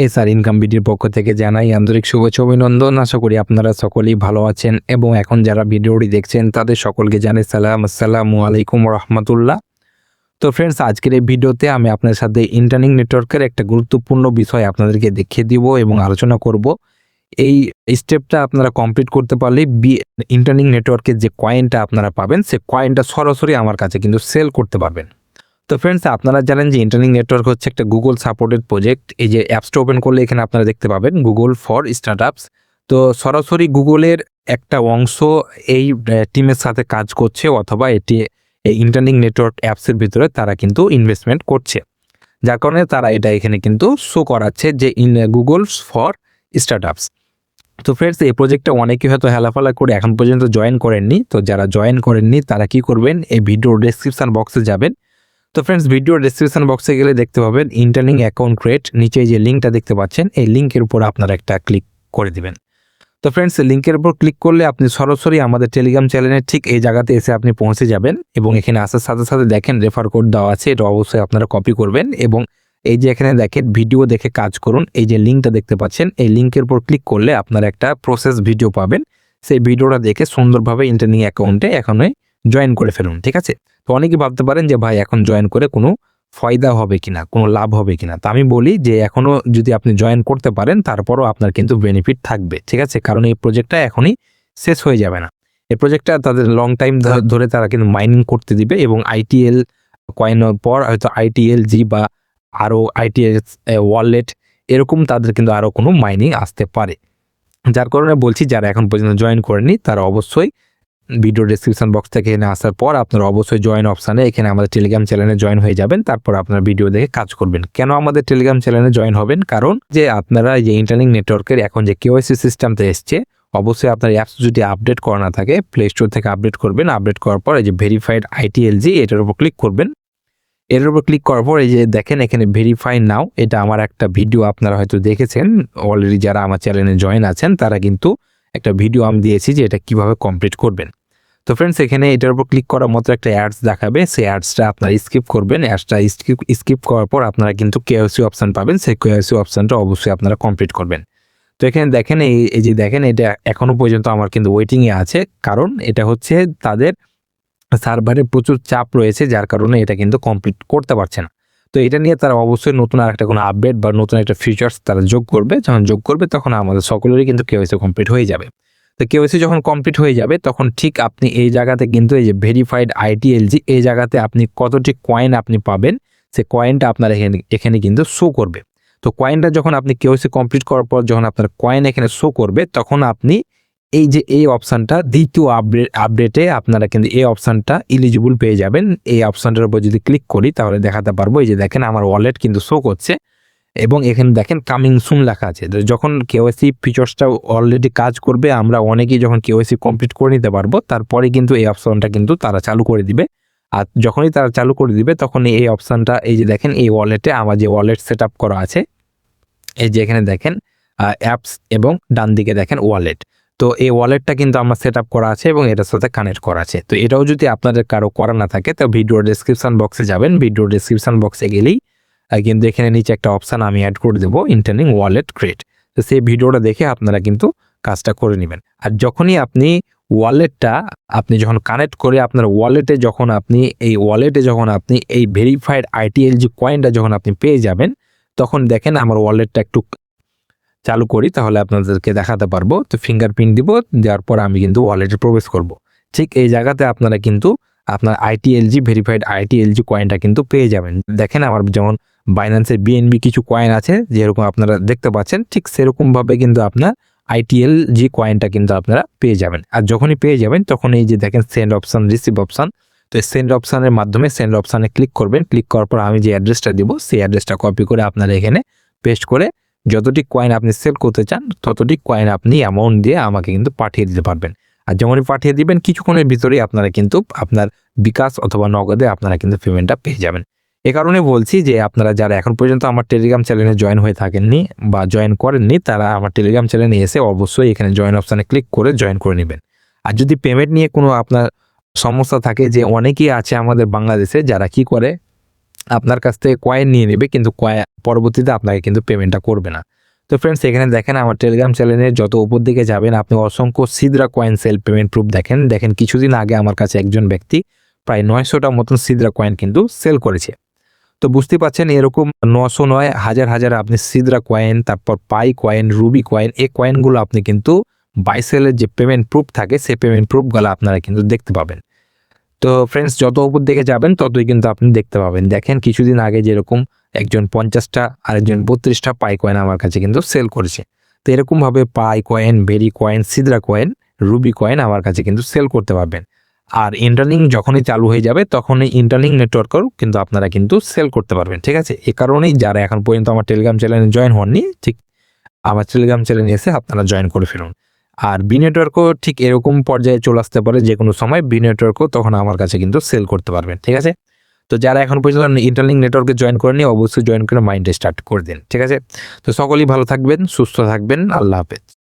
SR income ভিডিওর পক্ষ থেকে জানাই আন্তরিক শুভেচ্ছা অভিনন্দন। আশা করি আপনারা সকলেই ভালো আছেন এবং এখন যারা ভিডিওটি দেখছেন তাদের সকলকে জানাই আসসালামু আলাইকুম রাহমাতুল্লাহ। তো ফ্রেন্ডস, আজকের এই ভিডিওতে আমি আপনার সাথে ইন্টারনেট নেটওয়ার্কের একটা গুরুত্বপূর্ণ বিষয় আপনাদেরকে দেখিয়ে দিব এবং আলোচনা করব। এই স্টেপটা আপনারা কমপ্লিট করতে পারলে ইন্টারনেট নেটওয়ার্কের যে কয়েনটা আপনারা পাবেন সে কয়েনটা সরাসরি আমার কাছে কিন্তু সেল করতে পারবেন। তো ফ্রেন্ডস, আপনারা জানেন যে ইন্টারনেট নেটওয়ার্ক হচ্ছে একটা গুগল সাপোর্টেড প্রজেক্ট। এই যে অ্যাপসটা ওপেন করলে এখানে আপনারা দেখতে পাবেন গুগল ফর স্টার্টআপস। তো সরাসরি গুগলের একটা অংশ এই টিমের সাথে কাজ করছে, অথবা এটি এই ইন্টারনেট নেটওয়ার্ক অ্যাপসের ভিতরে তারা কিন্তু ইনভেস্টমেন্ট করছে, যার কারণে তারা এটা এখানে কিন্তু শো করাচ্ছে যে গুগল ফর স্টার্টআপস। তো ফ্রেন্ডস, এই প্রজেক্টটা অনেকেই হয়তো হেলাফেলা করে এখন পর্যন্ত জয়েন করেননি। তো যারা জয়েন করেননি তারা কি করবেন, এই ভিডিওর ডেসক্রিপশন বক্সে যাবেন। তো ফ্রেন্ডস, ভিডিওর ডেসক্রিপশন বক্সে গেলে দেখতে পাবেন ইন্টারনেট অ্যাকাউন্ট ক্রিয়েট, নিচে যে লিঙ্কটা দেখতে পাচ্ছেন এই লিঙ্কের উপর আপনারা একটা ক্লিক করে দিবেন। তো ফ্রেন্ডস, লিঙ্কের উপর ক্লিক করলে আপনি সরাসরি আমাদের টেলিগ্রাম চ্যানেলের ঠিক এই জায়গাতে এসে আপনি পৌঁছে যাবেন এবং এখানে আসার সাথে সাথে দেখেন রেফার কোড দেওয়া আছে, এটা অবশ্যই আপনারা কপি করবেন এবং এই যে এখানে দেখেন ভিডিও দেখে কাজ করুন, এই যে লিঙ্কটা দেখতে পাচ্ছেন এই লিঙ্কের উপর ক্লিক করলে আপনারা একটা প্রসেস ভিডিও পাবেন। সেই ভিডিওটা দেখে সুন্দরভাবে ইন্টারনেট অ্যাকাউন্টে এখনই জয়েন করে ফেলুন, ঠিক আছে? তো অনেকে ভাবতে পারেন যে ভাই এখন জয়েন করে কোনো ফায়দা হবে কিনা, কোনো লাভ হবে কিনা। তো আমি বলি যে এখনও যদি আপনি জয়েন করতে পারেন তারপরও আপনার কিন্তু বেনিফিট থাকবে, ঠিক আছে? কারণ এই প্রজেক্টটা এখনই শেষ হয়ে যাবে না। এই প্রজেক্টটা তাদের লং টাইম ধরে তারা কিন্তু মাইনিং করতে দিবে এবং আইটিএল কয়েনের পর হয়তো আইটিএলজি বা আরও আইটিএল ওয়ালেট এরকম তাদের কিন্তু আরও কোনো মাইনিং আসতে পারে। যার কারণে বলছি যারা এখন পর্যন্ত জয়েন করেনি তারা অবশ্যই ভিডিও ডেসক্রিপশন বক্স থেকে এখানে আসার পর আপনারা অবশ্যই জয়েন অপশানে এখানে আমাদের টেলিগ্রাম চ্যানেলে জয়েন হয়ে যাবেন। তারপর আপনারা ভিডিও দেখে কাজ করবেন। কেন আমাদের টেলিগ্রাম চ্যানেলে জয়েন হবেন? কারণ যে আপনারা যে ইন্টারনেট নেটওয়ার্কের এখন যে কেওয়াইসি সিস্টেমটা এসছে, অবশ্যই আপনার অ্যাপস যদি আপডেট করা না থাকে প্লে স্টোর থেকে আপডেট করবেন। আপডেট করার পর এই যে ভেরিফাইড আইটিএলজি এটার উপর ক্লিক করবেন। এর উপর ক্লিক করার পর এই যে দেখেন এখানে ভেরিফাই নাও, এটা আমার একটা ভিডিও আপনারা হয়তো দেখেছেন অলরেডি, যারা আমার চ্যানেলে জয়েন আছেন তারা কিন্তু একটা ভিডিও আমি দিয়েছি যে এটা কিভাবে কমপ্লিট করবেন। তো ফ্রেন্ডস, এখানে এটার উপর ক্লিক করার মতো একটা অ্যাডস দেখাবে, সেই অ্যাডসটা আপনারা স্কিপ করবেন। অ্যাডসটা স্কিপ করার পর আপনারা কিন্তু কেওয়াইসি অপশান পাবেন, সেই কেওয়াইসি অপশানটা অবশ্যই আপনারা কমপ্লিট করবেন। তো এখানে দেখেন এই যে দেখেন এটা এখনও পর্যন্ত আমার কিন্তু ওয়েটিংয়ে আছে, কারণ এটা হচ্ছে তাদের সার্ভারে প্রচুর চাপ রয়েছে, যার কারণে এটা কিন্তু কমপ্লিট করতে পারছে না। তো এটা নিয়ে তারা অবশ্যই নতুন আর একটা কোনো আপডেট বা নতুন একটা ফিচার্স তারা যোগ করবে। যখন যোগ করবে তখন আমাদের সকলেরই কিন্তু কেওয়াইসি কমপ্লিট হয়ে যাবে। তো কেওয়াইসি যখন কমপ্লিট হয়ে যাবে তখন ঠিক আপনি এই জায়গাতে কিন্তু এই যে ভেরিফাইড আইটিএলজি এই জায়গাতে আপনি কতটি কয়েন আপনি পাবেন সে কয়েনটা আপনার এখানে কিন্তু শো করবে। তো কয়েনটা যখন আপনি কেওয়াইসি কমপ্লিট করার পর যখন আপনার কয়েন এখানে শো করবে তখন আপনি এই যে এই অপশানটা দ্বিতীয় আপডেটে আপনারা কিন্তু এই অপশানটা এলিজিবল পেয়ে যাবেন। এই অপশানটার উপর যদি ক্লিক করি তাহলে দেখাতে পারবো এই যে দেখেন আমার ওয়ালেট কিন্তু শো করছে এবং এখানে দেখেন কামিং সুন লেখা আছে। যখন কেওয়াইসি ফিচার্সটা অলরেডি কাজ করবে, আমরা অনেকেই যখন কেওয়াইসি কমপ্লিট করে নিতে পারবো তারপরে কিন্তু এই অপশানটা কিন্তু তারা চালু করে দিবে। আর যখনই তারা চালু করে দিবে তখন এই অপশানটা এই যে দেখেন এই ওয়ালেটে আমার যে ওয়ালেট সেট আপ করা আছে, এই যে এখানে দেখেন অ্যাপস এবং ডান দিকে দেখেন ওয়ালেট। তো এই ওয়ালেটটা কিন্তু আমার সেট আপ করা আছে এবং এটার সাথে কানেক্ট করা আছে। তো এটাও যদি আপনাদের কারো করা না থাকে তো ভিডিওর ডেসক্রিপশন বক্সে যাবেন। ভিডিওর ডেসক্রিপশন বক্সে গেলেই কিন্তু এখানে নিচে একটা অপশান আমি অ্যাড করে দেবো, ইন্টারনেট ওয়ালেট ক্রিয়েট। তো সেই ভিডিওটা দেখে আপনারা কিন্তু কাজটা করে নেবেন। আর যখনই আপনি ওয়ালেটটা আপনি যখন কানেক্ট করে আপনার ওয়ালেটে যখন আপনি এই ভেরিফাইড আইটিএলজি কয়েনটা যখন আপনি পেয়ে যাবেন তখন দেখেন আমার ওয়ালেটটা একটু চালু করি তাহলে আপনাদেরকে দেখাতে পারবো। তো ফিঙ্গারপ্রিন্ট দিব, দেওয়ার পর আমি কিন্তু ওয়ালেটে প্রবেশ করব। ঠিক এই জায়গাতে আপনারা কিন্তু আপনার আইটিএলজি ভেরিফাইড আইটিএলজি কয়েনটা কিন্তু পেয়ে যাবেন। দেখেন আমার যেমন বাইন্যান্সের বিএনবি কিছু কয়েন আছে যেরকম আপনারা দেখতে পাচ্ছেন, ঠিক সেরকমভাবে কিন্তু আপনার আইটিএলজি কয়েনটা কিন্তু আপনারা পেয়ে যাবেন। আর যখনই পেয়ে যাবেন তখন এই যে দেখেন সেন্ড অপশান, রিসিভ অপশান। তো এই সেন্ড অপশানের মাধ্যমে সেন্ড অপশানে ক্লিক করবেন। ক্লিক করার পর আমি যে অ্যাড্রেসটা দিব সেই অ্যাড্রেসটা কপি করে আপনারা এখানে পেস্ট করে যতটি কয়েন আপনি সেল করতে চান ততটি কয়েন আপনি অ্যামাউন্ট দিয়ে আমাকে কিন্তু পাঠিয়ে দিতে পারবেন। আর যেমনই পাঠিয়ে দিবেন কিছুক্ষণের ভিতরেই আপনারা কিন্তু আপনার বিকাশ অথবা নগদে আপনারা কিন্তু পেমেন্টটা পেয়ে যাবেন। এ কারণে বলছি যে আপনারা যারা এখন পর্যন্ত আমার টেলিগ্রাম চ্যানেলে জয়েন হয়ে থাকেননি বা জয়েন করেননি তারা আমার টেলিগ্রাম চ্যানেলে এসে অবশ্যই এখানে জয়েন অপশানে ক্লিক করে জয়েন করে নেবেন। আর যদি পেমেন্ট নিয়ে কোনো আপনার সমস্যা থাকে, যে অনেকেই আছে আমাদের বাংলাদেশে যারা কি করে আপনার কাছ থেকে কয়েন নিয়ে নেবে, কিন্তু পরবর্তীতে আপনাকে কিন্তু পেমেন্টটা করবে না। তো ফ্রেন্ডস এখানে দেখেন আমার টেলিগ্রাম চ্যানেলের যত উপর দিকে যাবেন আপনি অসংখ্য Sidra coin sell payment proof দেখেন কিছুদিন আগে আমার কাছে একজন ব্যক্তি প্রায় 900টা মতন সিদরা কয়েন কিন্তু সেল করেছে। তো বুঝতে পারছেন এরকম 900 নয় হাজার আপনি সিদরা কয়েন, তারপর পাই কয়েন, রুবি কয়েন, এই কয়েনগুলো আপনি কিন্তু বাই সেলের যে পেমেন্ট প্রুফ থাকে সেই পেমেন্ট প্রুফগুলো আপনারা কিন্তু দেখতে পাবেন। তো ফ্রেন্ডস যত উপর দিকে যাবেন ততই কিন্তু আপনি দেখতে পাবেন। দেখেন কিছুদিন আগে যেরকম একজন 50টা আর একজন 32টা পাই কয়েন আমার কাছে কিন্তু সেল করেছে। তো এরকমভাবে Pi coin, berry coin, Sidra coin, ruby coin আমার কাছে কিন্তু সেল করতে পারবেন। আর ইন্টারলিংক যখনই চালু হয়ে যাবে তখনই ইন্টারলিংক নেটওয়ার্কও কিন্তু আপনারা কিন্তু সেল করতে পারবেন, ঠিক আছে? এ কারণেই যারা এখন পর্যন্ত আমার টেলিগ্রাম চ্যানেলে জয়েন হননি, ঠিক আমার টেলিগ্রাম চ্যানেলে এসে আপনারা জয়েন করে ফেলুন। আর বি নেটওয়ার্কও ঠিক এরকম পর্যায়ে চলে আসতে পারে যে কোনো সময় বি নেটওয়ার্কও তখন আমার কাছে কিন্তু সেল করতে পারবেন, ঠিক আছে? তো যারা এখন পর্যন্ত ইন্টারলিংক নেটওয়ার্কে জয়েন করেনি অবশ্যই জয়েন করে মাইন্ডে স্টার্ট করে দিন, ঠিক আছে? তো সকলেই ভালো থাকবেন, সুস্থ থাকবেন, আল্লাহ হাফেজ।